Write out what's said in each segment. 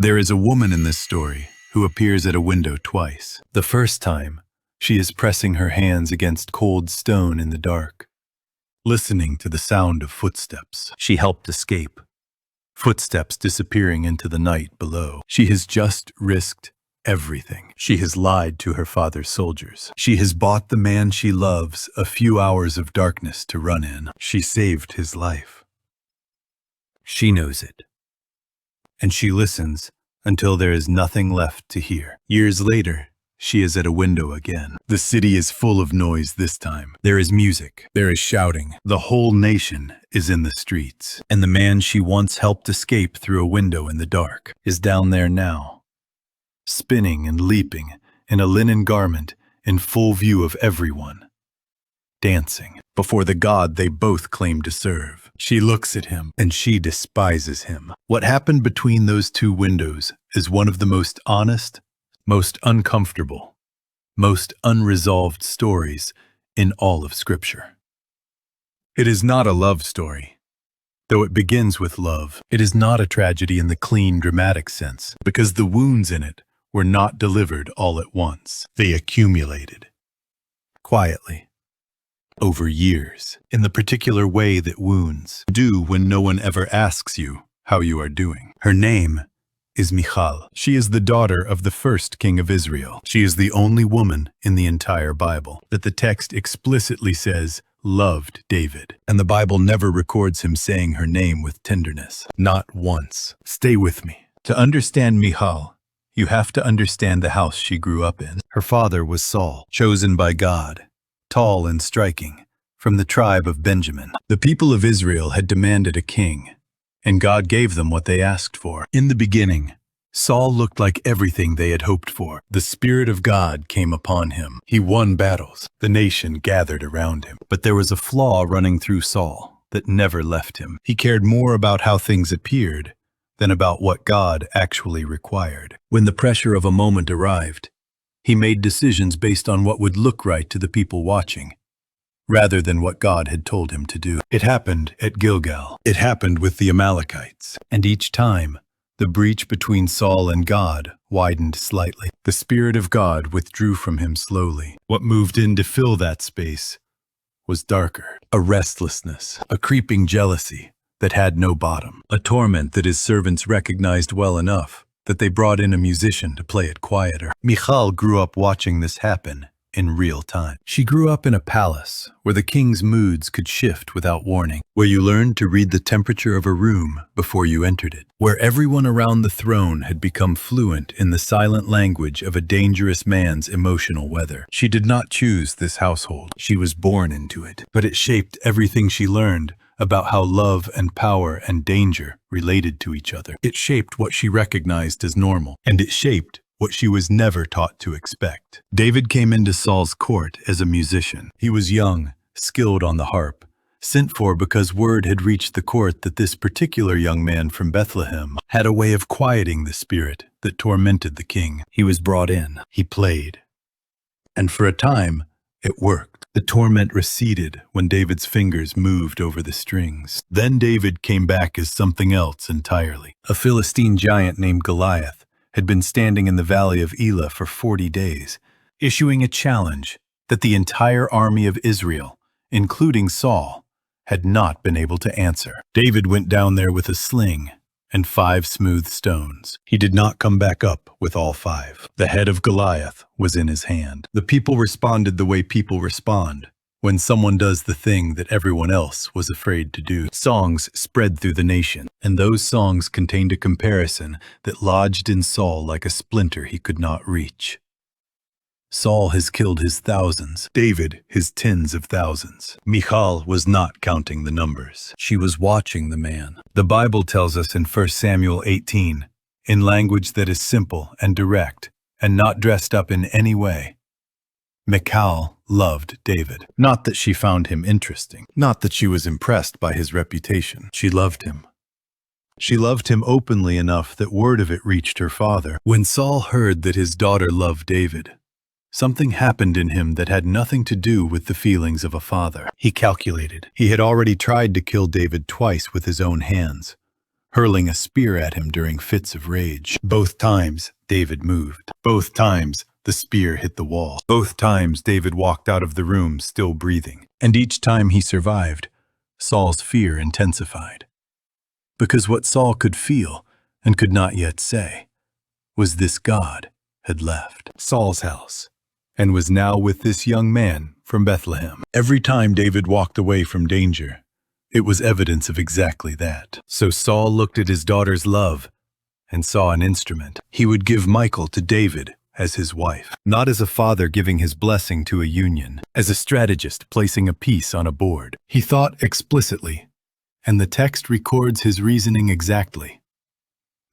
There is a woman in this story who appears at a window twice. The first time, she is pressing her hands against cold stone in the dark, listening to the sound of footsteps. She helped escape, footsteps disappearing into the night below. She has just risked everything. She has lied to her father's soldiers. She has bought the man she loves a few hours of darkness to run in. She saved his life. She knows it. And she listens until there is nothing left to hear. Years later, she is at a window again. The city is full of noise this time. There is music. There is shouting. The whole nation is in the streets. And the man she once helped escape through a window in the dark is down there now, spinning and leaping in a linen garment in full view of everyone, dancing before the God they both claim to serve. She looks at him, and she despises him. What happened between those two windows is one of the most honest, most uncomfortable, most unresolved stories in all of Scripture. It is not a love story. Though it begins with love, it is not a tragedy in the clean, dramatic sense, because the wounds in it were not delivered all at once. They accumulated, quietly, over years, in the particular way that wounds do when no one ever asks you how you are doing. Her name is Michal. She is the daughter of the first king of Israel. She is the only woman in the entire Bible that the text explicitly says loved David. And the Bible never records him saying her name with tenderness. Not once. Stay with me. To understand Michal, you have to understand the house she grew up in. Her father was Saul, chosen by God, tall and striking, from the tribe of Benjamin. The people of Israel had demanded a king, and God gave them what they asked for. In the beginning, Saul looked like everything they had hoped for. The Spirit of God came upon him. He won battles. The nation gathered around him. But there was a flaw running through Saul that never left him. He cared more about how things appeared than about what God actually required. When the pressure of a moment arrived, he made decisions based on what would look right to the people watching, rather than what God had told him to do. It happened at Gilgal. It happened with the Amalekites. And each time, the breach between Saul and God widened slightly. The Spirit of God withdrew from him slowly. What moved in to fill that space was darker. A restlessness, a creeping jealousy that had no bottom. A torment that his servants recognized well enough that they brought in a musician to play it quieter. Michal grew up watching this happen in real time. She grew up in a palace where the king's moods could shift without warning, where you learned to read the temperature of a room before you entered it, where everyone around the throne had become fluent in the silent language of a dangerous man's emotional weather. She did not choose this household. She was born into it, but it shaped everything she learned about how love and power and danger related to each other. It shaped what she recognized as normal, and it shaped what she was never taught to expect. David came into Saul's court as a musician. He was young, skilled on the harp, sent for because word had reached the court that this particular young man from Bethlehem had a way of quieting the spirit that tormented the king. He was brought in. He played. And for a time, it worked. The torment receded when David's fingers moved over the strings. Then David came back as something else entirely. A Philistine giant named Goliath had been standing in the valley of Elah for 40 days, issuing a challenge that the entire army of Israel, including Saul, had not been able to answer. David went down there with a sling and 5 smooth stones. He did not come back up with all 5. The head of Goliath was in his hand. The people responded the way people respond when someone does the thing that everyone else was afraid to do. Songs spread through the nation, and those songs contained a comparison that lodged in Saul like a splinter he could not reach. Saul has killed his thousands, David his tens of thousands. Michal was not counting the numbers. She was watching the man. The Bible tells us in 1 Samuel 18, in language that is simple and direct and not dressed up in any way, Michal loved David. Not that she found him interesting, not that she was impressed by his reputation. She loved him. She loved him openly enough that word of it reached her father. When Saul heard that his daughter loved David, something happened in him that had nothing to do with the feelings of a father. He calculated. He had already tried to kill David twice with his own hands, hurling a spear at him during fits of rage. Both times, David moved. Both times, the spear hit the wall. Both times, David walked out of the room still breathing. And each time he survived, Saul's fear intensified. Because what Saul could feel, and could not yet say, was this God had left Saul's house, and was now with this young man from Bethlehem. Every time David walked away from danger, it was evidence of exactly that. So Saul looked at his daughter's love and saw an instrument. He would give Michal to David as his wife, not as a father giving his blessing to a union, as a strategist placing a piece on a board. He thought explicitly, and the text records his reasoning exactly.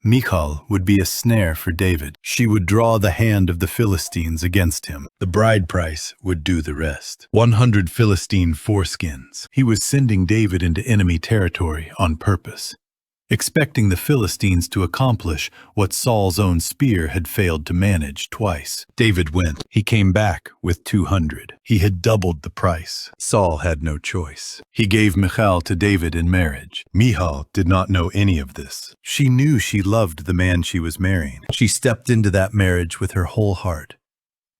Michal would be a snare for David. She would draw the hand of the Philistines against him. The bride price would do the rest. 100 Philistine foreskins. He was sending David into enemy territory on purpose, expecting the Philistines to accomplish what Saul's own spear had failed to manage twice. David went. He came back with 200. He had doubled the price. Saul had no choice. He gave Michal to David in marriage. Michal did not know any of this. She knew she loved the man she was marrying. She stepped into that marriage with her whole heart,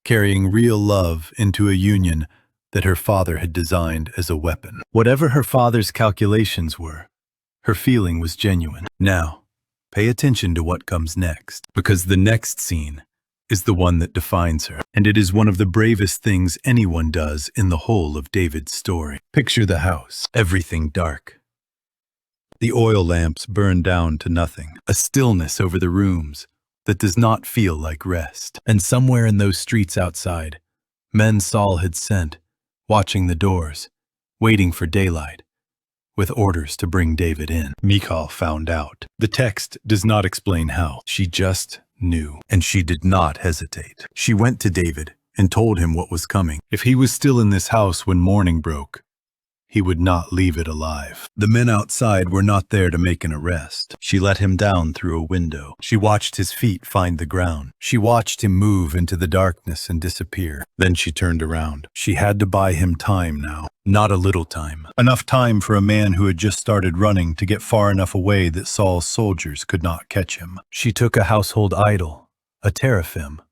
carrying real love into a union that her father had designed as a weapon. Whatever her father's calculations were, her feeling was genuine. Now, pay attention to what comes next, because the next scene is the one that defines her, and it is one of the bravest things anyone does in the whole of David's story. Picture the house, everything dark. The oil lamps burn down to nothing, a stillness over the rooms that does not feel like rest. And somewhere in those streets outside, men Saul had sent, watching the doors, waiting for daylight, with orders to bring David in. Michal found out. The text does not explain how. She just knew, and she did not hesitate. She went to David and told him what was coming. If he was still in this house when morning broke, he would not leave it alive. The men outside were not there to make an arrest. She let him down through a window. She watched his feet find the ground. She watched him move into the darkness and disappear. Then she turned around. She had to buy him time now. Not a little time. Enough time for a man who had just started running to get far enough away that Saul's soldiers could not catch him. She took a household idol, a teraphim,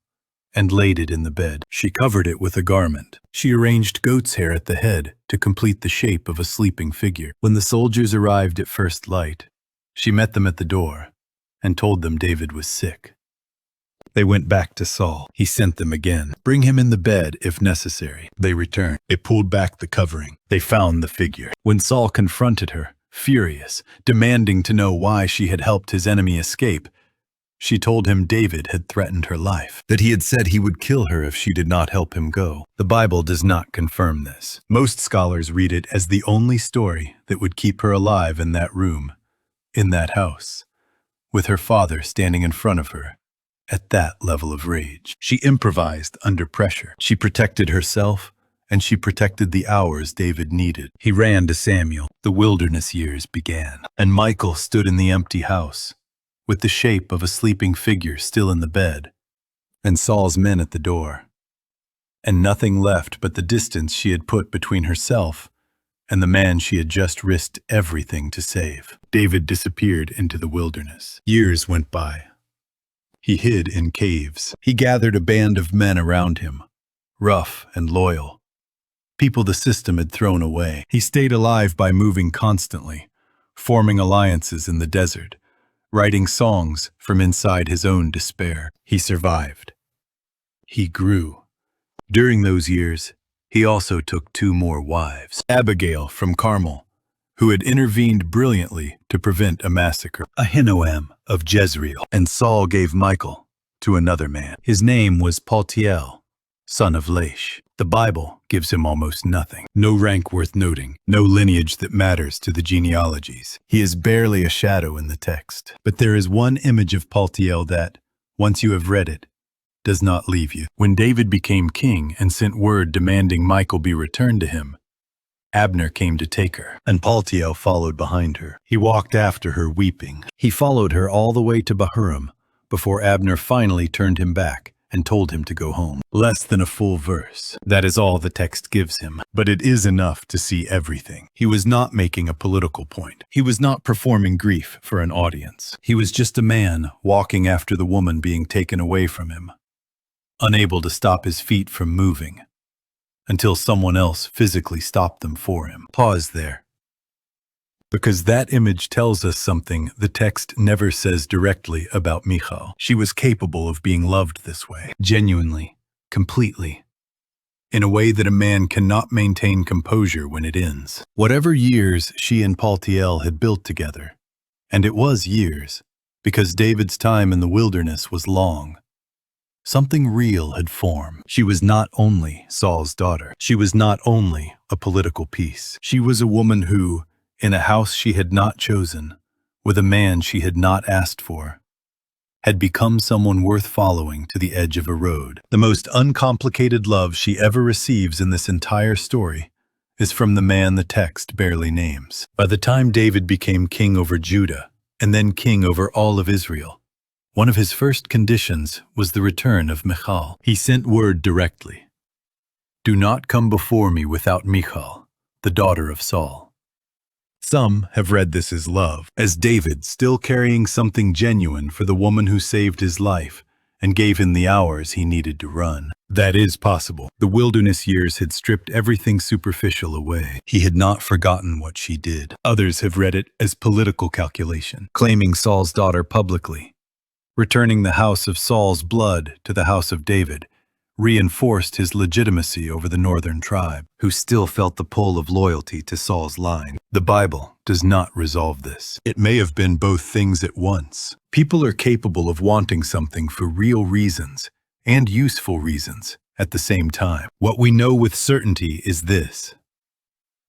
and laid it in the bed. She covered it with a garment. She arranged goat's hair at the head to complete the shape of a sleeping figure. When the soldiers arrived at first light, she met them at the door and told them David was sick. They went back to Saul. He sent them again. Bring him in the bed if necessary. They returned. They pulled back the covering. They found the figure. When Saul confronted her, furious, demanding to know why she had helped his enemy escape, she told him David had threatened her life, that he had said he would kill her if she did not help him go. The Bible does not confirm this. Most scholars read it as the only story that would keep her alive in that room, in that house, with her father standing in front of her at that level of rage. She improvised under pressure. She protected herself, and she protected the hours David needed. He ran to Samuel. The wilderness years began, and Michal stood in the empty house, with the shape of a sleeping figure still in the bed, and Saul's men at the door, and nothing left but the distance she had put between herself and the man she had just risked everything to save. David disappeared into the wilderness. Years went by. He hid in caves. He gathered a band of men around him, rough and loyal, people the system had thrown away. He stayed alive by moving constantly, forming alliances in the desert, writing songs from inside his own despair. He survived. He grew. During those years, he also took 2 more wives. Abigail from Carmel, who had intervened brilliantly to prevent a massacre. Ahinoam of Jezreel. And Saul gave Michal to another man. His name was Paltiel, son of Laish. The Bible gives him almost nothing. No rank worth noting, no lineage that matters to the genealogies. He is barely a shadow in the text. But there is one image of Paltiel that, once you have read it, does not leave you. When David became king and sent word demanding Michal be returned to him, Abner came to take her, and Paltiel followed behind her. He walked after her weeping. He followed her all the way to Bahurim, before Abner finally turned him back and told him to go home. Less than a full verse. That is all the text gives him, but it is enough to see everything. He was not making a political point. He was not performing grief for an audience. He was just a man walking after the woman being taken away from him, unable to stop his feet from moving, until someone else physically stopped them for him. Pause there, because that image tells us something the text never says directly about Michal. She was capable of being loved this way, genuinely, completely, in a way that a man cannot maintain composure when it ends. Whatever years she and Paltiel had built together, and it was years, because David's time in the wilderness was long, something real had formed. She was not only Saul's daughter. She was not only a political piece. She was a woman who, in a house she had not chosen, with a man she had not asked for, had become someone worth following to the edge of a road. The most uncomplicated love she ever receives in this entire story is from the man the text barely names. By the time David became king over Judah, and then king over all of Israel, one of his first conditions was the return of Michal. He sent word directly, "Do not come before me without Michal, the daughter of Saul." Some have read this as love, as David still carrying something genuine for the woman who saved his life and gave him the hours he needed to run. That is possible. The wilderness years had stripped everything superficial away. He had not forgotten what she did. Others have read it as political calculation, claiming Saul's daughter publicly, returning the house of Saul's blood to the house of David, reinforced his legitimacy over the northern tribe, who still felt the pull of loyalty to Saul's line. The Bible does not resolve this. It may have been both things at once. People are capable of wanting something for real reasons and useful reasons at the same time. What we know with certainty is this: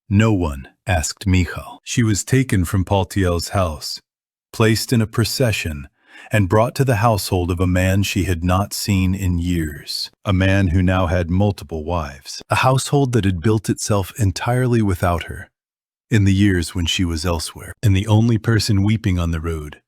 no one asked Michal. She was taken from Paltiel's house, placed in a procession, and brought to the household of a man she had not seen in years, a man who now had multiple wives, a household that had built itself entirely without her in the years when she was elsewhere, and the only person weeping on the road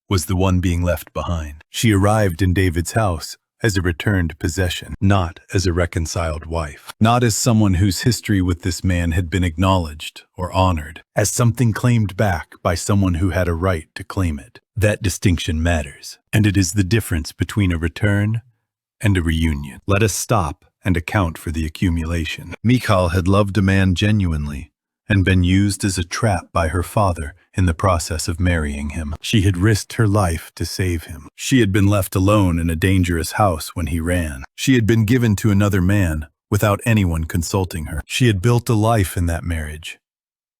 was the one being left behind. She arrived in David's house as a returned possession, not as a reconciled wife, not as someone whose history with this man had been acknowledged or honored, as something claimed back by someone who had a right to claim it. That distinction matters, and it is the difference between a return and a reunion. Let us stop and account for the accumulation. Michal had loved a man genuinely and been used as a trap by her father in the process of marrying him. She had risked her life to save him. She had been left alone in a dangerous house when he ran. She had been given to another man without anyone consulting her. She had built a life in that marriage,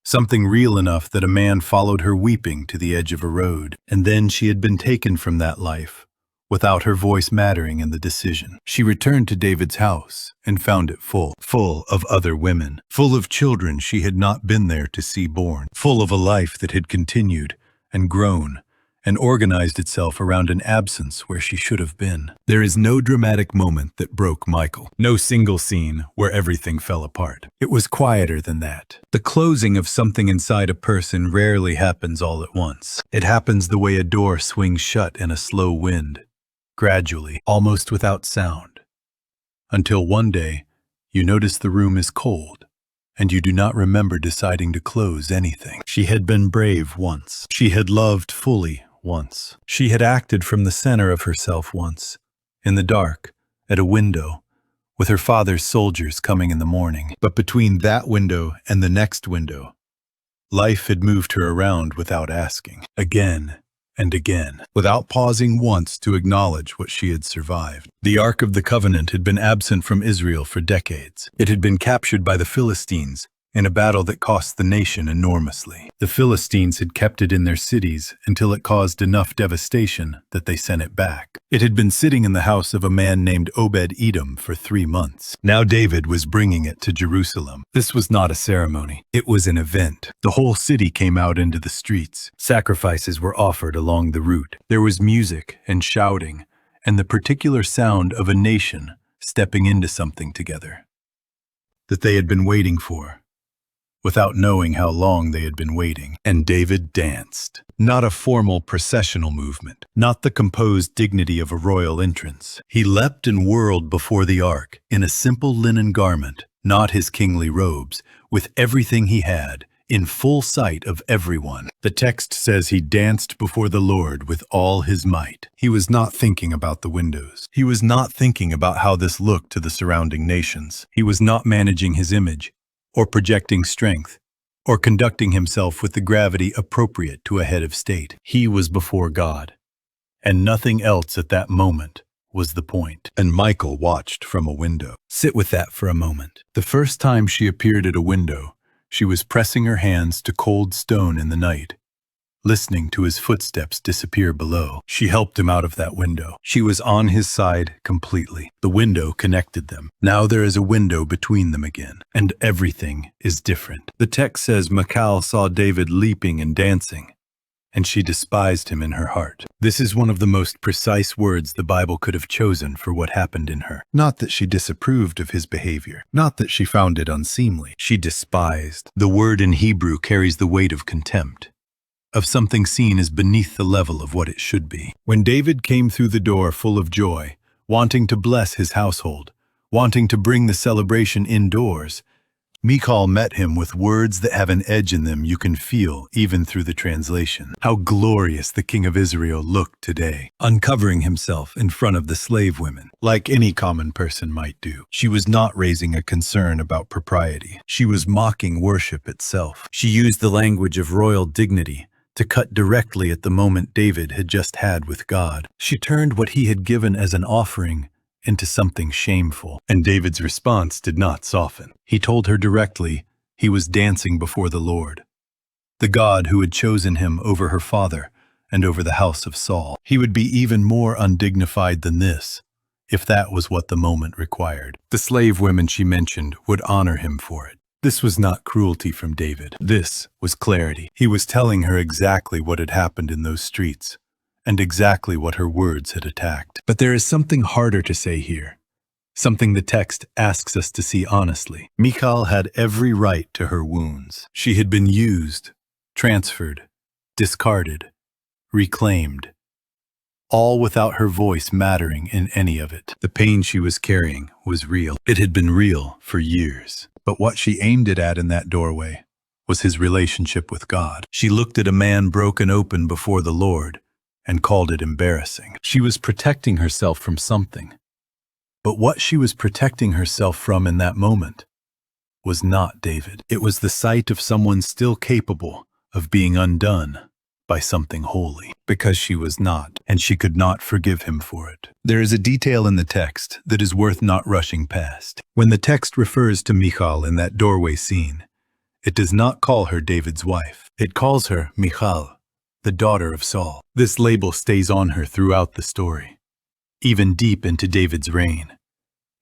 something real enough that a man followed her weeping to the edge of a road. And then she had been taken from that life, without her voice mattering in the decision. She returned to David's house and found it full of other women, full of children she had not been there to see born, full of a life that had continued and grown and organized itself around an absence where she should have been. There is no dramatic moment that broke Michal, no single scene where everything fell apart. It was quieter than that. The closing of something inside a person rarely happens all at once. It happens the way a door swings shut in a slow wind, gradually, almost without sound, until one day you notice the room is cold and you do not remember deciding to close anything. She had been brave once. She had loved fully once. She had acted from the center of herself once, in the dark, at a window, with her father's soldiers coming in the morning. But between that window and the next window, life had moved her around without asking, again and again, without pausing once to acknowledge what she had survived. The Ark of the Covenant had been absent from Israel for decades. It had been captured by the Philistines in a battle that cost the nation enormously. The Philistines had kept it in their cities until it caused enough devastation that they sent it back. It had been sitting in the house of a man named Obed-Edom for 3 months. Now David was bringing it to Jerusalem. This was not a ceremony. It was an event. The whole city came out into the streets. Sacrifices were offered along the route. There was music and shouting, and the particular sound of a nation stepping into something together that they had been waiting for, without knowing how long they had been waiting. And David danced. Not a formal processional movement, not the composed dignity of a royal entrance. He leapt and whirled before the ark in a simple linen garment, not his kingly robes, with everything he had, in full sight of everyone. The text says he danced before the Lord with all his might. He was not thinking about the windows. He was not thinking about how this looked to the surrounding nations. He was not managing his image, or projecting strength, or conducting himself with the gravity appropriate to a head of state. He was before God, and nothing else at that moment was the point. And Michal watched from a window. Sit with that for a moment. The first time she appeared at a window, she was pressing her hands to cold stone in the night, listening to his footsteps disappear below. She helped him out of that window. She was on his side completely. The window connected them. Now there is a window between them again, and everything is different. The text says MICHAL saw David leaping and dancing, and she despised him in her heart. This is one of the most precise words the Bible could have chosen for what happened in her. Not that she disapproved of his behavior, not that she found it unseemly. She despised. The word in Hebrew carries the weight of contempt, of something seen as beneath the level of what it should be. When David came through the door full of joy, wanting to bless his household, wanting to bring the celebration indoors, Michal met him with words that have an edge in them you can feel even through the translation. How glorious the king of Israel looked today, uncovering himself in front of the slave women, like any common person might do. She was not raising a concern about propriety. She was mocking worship itself. She used the language of royal dignity to cut directly at the moment David had just had with God. She turned what he had given as an offering into something shameful, and David's response did not soften. He told her directly he was dancing before the Lord, the God who had chosen him over her father and over the house of Saul. He would be even more undignified than this, if that was what the moment required. The slave women she mentioned would honor him for it. This was not cruelty from David. This was clarity. He was telling her exactly what had happened in those streets, and exactly what her words had attacked. But there is something harder to say here, something the text asks us to see honestly. Michal had every right to her wounds. She had been used, transferred, discarded, reclaimed, all without her voice mattering in any of it. The pain she was carrying was real. It had been real for years. But what she aimed it at in that doorway was his relationship with God. She looked at a man broken open before the Lord and called it embarrassing. She was protecting herself from something. But what she was protecting herself from in that moment was not David. It was the sight of someone still capable of being undone by something holy, because she was not, and she could not forgive him for it. There is a detail in the text that is worth not rushing past. When the text refers to Michal in that doorway scene, it does not call her David's wife. It calls her Michal, the daughter of Saul. This label stays on her throughout the story, even deep into David's reign,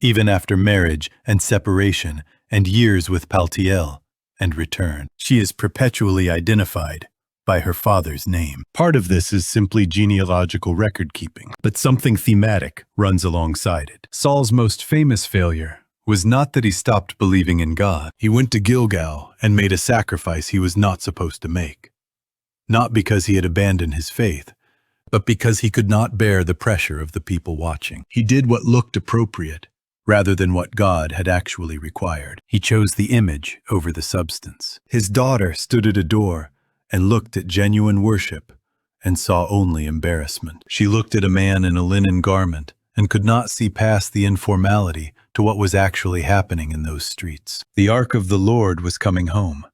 even after marriage and separation and years with Paltiel and return. She is perpetually identified by her father's name. Part of this is simply genealogical record-keeping, but something thematic runs alongside it. Saul's most famous failure was not that he stopped believing in God. He went to Gilgal and made a sacrifice he was not supposed to make. Not because he had abandoned his faith, but because he could not bear the pressure of the people watching. He did what looked appropriate, rather than what God had actually required. He chose the image over the substance. His daughter stood at a door and looked at genuine worship and saw only embarrassment. She looked at a man in a linen garment and could not see past the informality to what was actually happening in those streets. The ark of the Lord was coming home,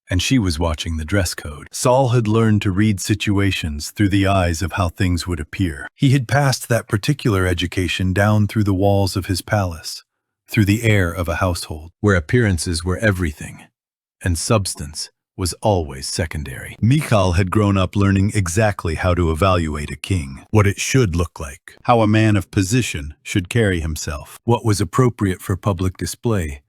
and she was watching the dress code. Saul had learned to read situations through the eyes of how things would appear. He had passed that particular education down through the walls of his palace, through the air of a household, where appearances were everything, and substance was always secondary. Michal had grown up learning exactly how to evaluate a king, what it should look like, how a man of position should carry himself, what was appropriate for public display,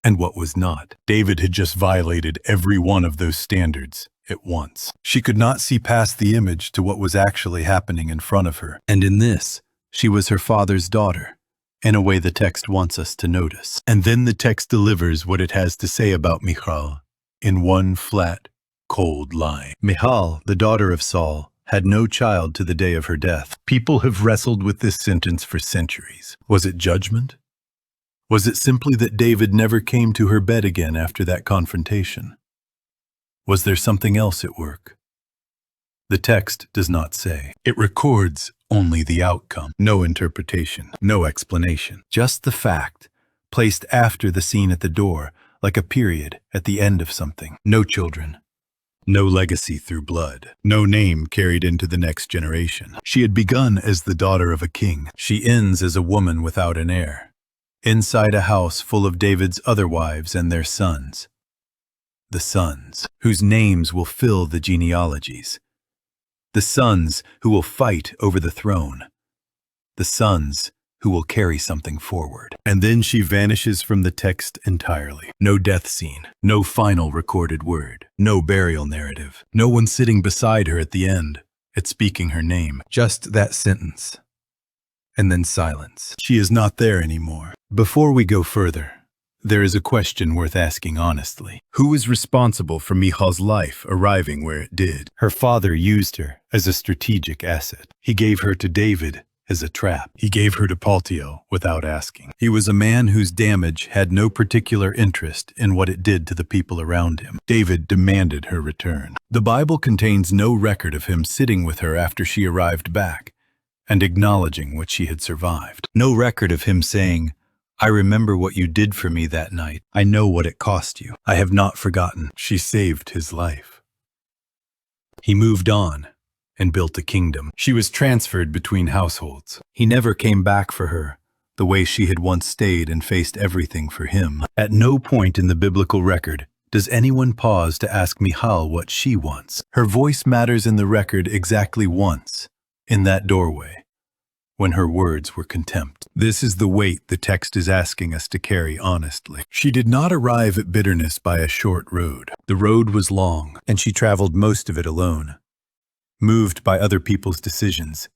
and what was not. David had just violated every one of those standards at once. She could not see past the image to what was actually happening in front of her, and in this, she was her father's daughter, in a way the text wants us to notice. And then the text delivers what it has to say about Michal in one flat, cold line. Michal, the daughter of Saul, had no child to the day of her death. People have wrestled with this sentence for centuries. Was it judgment? Was it simply that David never came to her bed again after that confrontation? Was there something else at work? The text does not say. It records only the outcome. No interpretation, no explanation. Just the fact, placed after the scene at the door, like a period at the end of something. No children. No legacy through blood. No name carried into the next generation. She had begun as the daughter of a king. She ends as a woman without an heir, inside a house full of David's other wives and their sons. The sons, whose names will fill the genealogies. The sons who will fight over the throne. The sons who will carry something forward. And then she vanishes from the text entirely. No death scene, no final recorded word, no burial narrative, no one sitting beside her at the end, at speaking her name. Just that sentence. And then silence. She is not there anymore. Before we go further, there is a question worth asking honestly. Who is responsible for Michal's life arriving where it did? Her father used her as a strategic asset. He gave her to David as a trap. He gave her to Paltiel without asking. He was a man whose damage had no particular interest in what it did to the people around him. David demanded her return. The Bible contains no record of him sitting with her after she arrived back and acknowledging what she had survived. No record of him saying, "I remember what you did for me that night. I know what it cost you. I have not forgotten." She saved his life. He moved on and built a kingdom. She was transferred between households. He never came back for her, the way she had once stayed and faced everything for him. At no point in the biblical record does anyone pause to ask Michal what she wants. Her voice matters in the record exactly once, in that doorway, when her words were contempt. This is the weight the text is asking us to carry honestly. She did not arrive at bitterness by a short road. The road was long, and she traveled most of it alone. Moved by other people's decisions,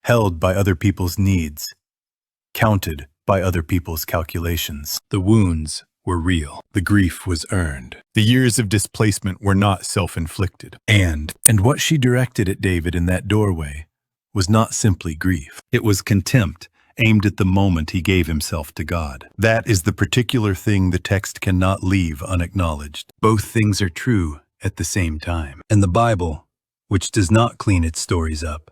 held by other people's needs, counted by other people's calculations. The wounds were real. The grief was earned. The years of displacement were not self-inflicted. And what she directed at David in that doorway was not simply grief. It was contempt aimed at the moment he gave himself to God. That is the particular thing the text cannot leave unacknowledged. Both things are true at the same time. And the Bible, which does not clean its stories up,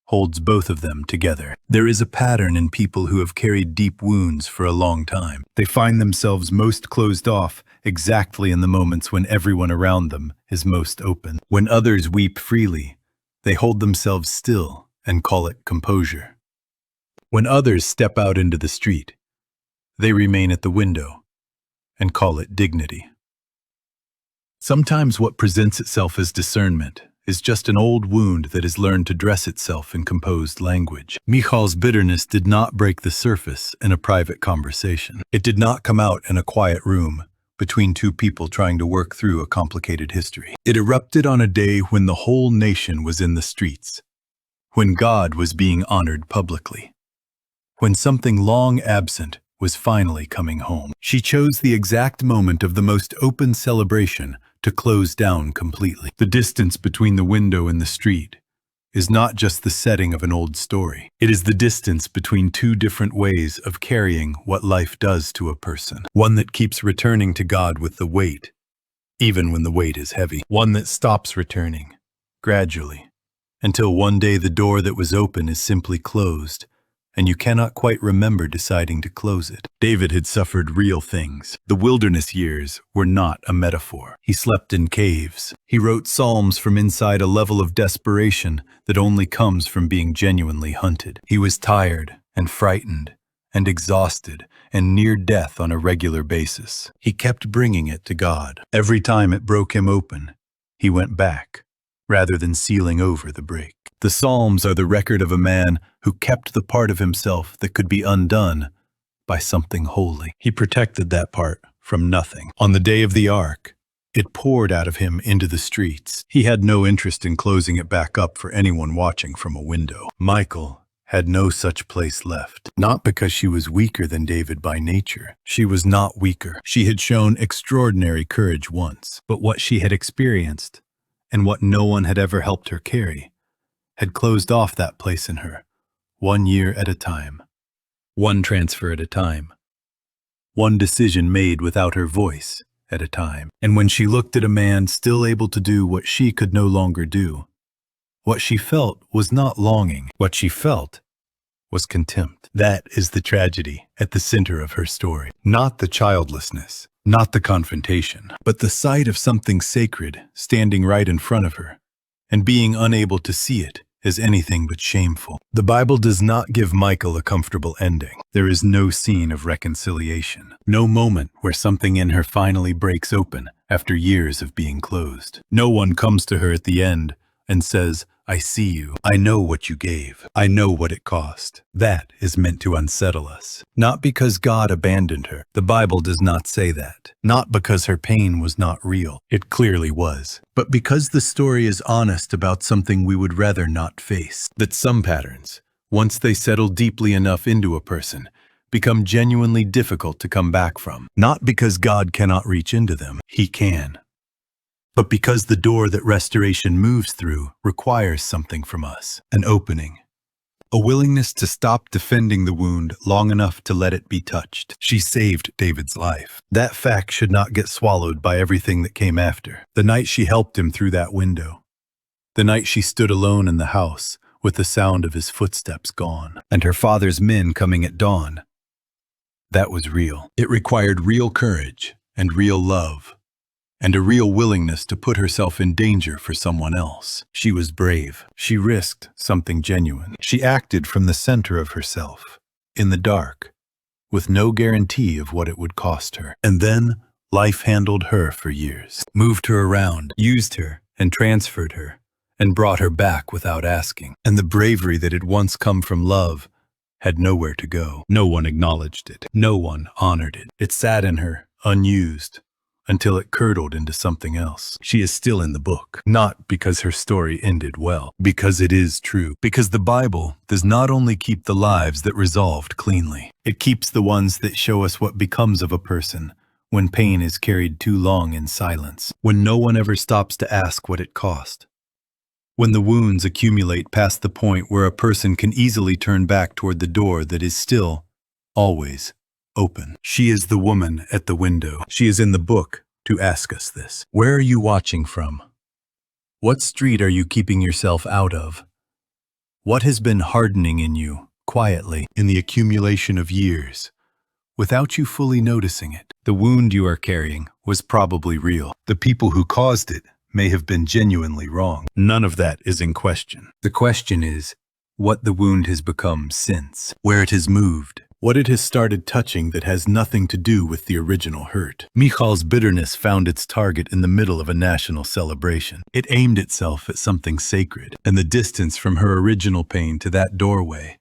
holds both of them together. There is a pattern in people who have carried deep wounds for a long time. They find themselves most closed off exactly in the moments when everyone around them is most open. When others weep freely, they hold themselves still and call it composure. When others step out into the street, they remain at the window and call it dignity. Sometimes what presents itself as discernment is just an old wound that has learned to dress itself in composed language. Michal's bitterness did not break the surface in a private conversation. It did not come out in a quiet room between two people trying to work through a complicated history. It erupted on a day when the whole nation was in the streets, when God was being honored publicly, when something long absent was finally coming home. She chose the exact moment of the most open celebration to close down completely. The distance between the window and the street is not just the setting of an old story. It is the distance between two different ways of carrying what life does to a person. One that keeps returning to God with the weight, even when the weight is heavy. One that stops returning, gradually, until one day the door that was open is simply closed, and you cannot quite remember deciding to close it. David had suffered real things. The wilderness years were not a metaphor. He slept in caves. He wrote psalms from inside a level of desperation that only comes from being genuinely hunted. He was tired and frightened and exhausted and near death on a regular basis. He kept bringing it to God. Every time it broke him open, he went back, rather than sealing over the break. The Psalms are the record of a man who kept the part of himself that could be undone by something holy. He protected that part from nothing. On the day of the ark, it poured out of him into the streets. He had no interest in closing it back up for anyone watching from a window. Michal had no such place left. Not because she was weaker than David by nature. She was not weaker. She had shown extraordinary courage once, but what she had experienced, and what no one had ever helped her carry, had closed off that place in her, 1 year at a time, one transfer at a time, one decision made without her voice at a time. And when she looked at a man still able to do what she could no longer do, what she felt was not longing. What she felt was contempt. That is the tragedy at the center of her story. Not the childlessness, not the confrontation, but the sight of something sacred standing right in front of her, and being unable to see it as anything but shameful. The Bible does not give Michal a comfortable ending. There is no scene of reconciliation, no moment where something in her finally breaks open after years of being closed. No one comes to her at the end and says, "I see you. I know what you gave. I know what it cost." That is meant to unsettle us. Not because God abandoned her. The Bible does not say that. Not because her pain was not real. It clearly was. But because the story is honest about something we would rather not face. That some patterns, once they settle deeply enough into a person, become genuinely difficult to come back from. Not because God cannot reach into them. He can. But because the door that restoration moves through requires something from us, an opening, a willingness to stop defending the wound long enough to let it be touched. She saved David's life. That fact should not get swallowed by everything that came after. The night she helped him through that window, the night she stood alone in the house with the sound of his footsteps gone, and her father's men coming at dawn, that was real. It required real courage and real love, and a real willingness to put herself in danger for someone else. She was brave. She risked something genuine. She acted from the center of herself, in the dark, with no guarantee of what it would cost her. And then life handled her for years, moved her around, used her, and transferred her, and brought her back without asking. And the bravery that had once come from love had nowhere to go. No one acknowledged it. No one honored it. It sat in her, unused, until it curdled into something else. She is still in the book, not because her story ended well, because it is true. Because the Bible does not only keep the lives that resolved cleanly, it keeps the ones that show us what becomes of a person when pain is carried too long in silence, when no one ever stops to ask what it cost, when the wounds accumulate past the point where a person can easily turn back toward the door that is still, always, open. She is the woman at the window. She is in the book to ask us this. Where are you watching from? What street are you keeping yourself out of? What has been hardening in you, quietly, in the accumulation of years, without you fully noticing it? The wound you are carrying was probably real. The people who caused it may have been genuinely wrong. None of that is in question. The question is what the wound has become since, where it has moved, what it has started touching that has nothing to do with the original hurt. Michal's bitterness found its target in the middle of a national celebration. It aimed itself at something sacred, and the distance from her original pain to that doorway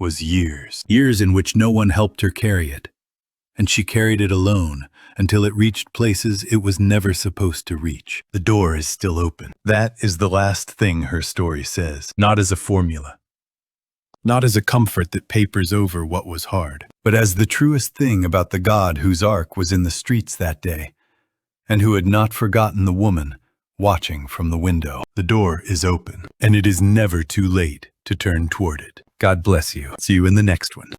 was years. Years in which no one helped her carry it, and she carried it alone until it reached places it was never supposed to reach. The door is still open. That is the last thing her story says, not as a formula, not as a comfort that papers over what was hard, but as the truest thing about the God whose ark was in the streets that day, and who had not forgotten the woman watching from the window. The door is open, and it is never too late to turn toward it. God bless you. See you in the next one.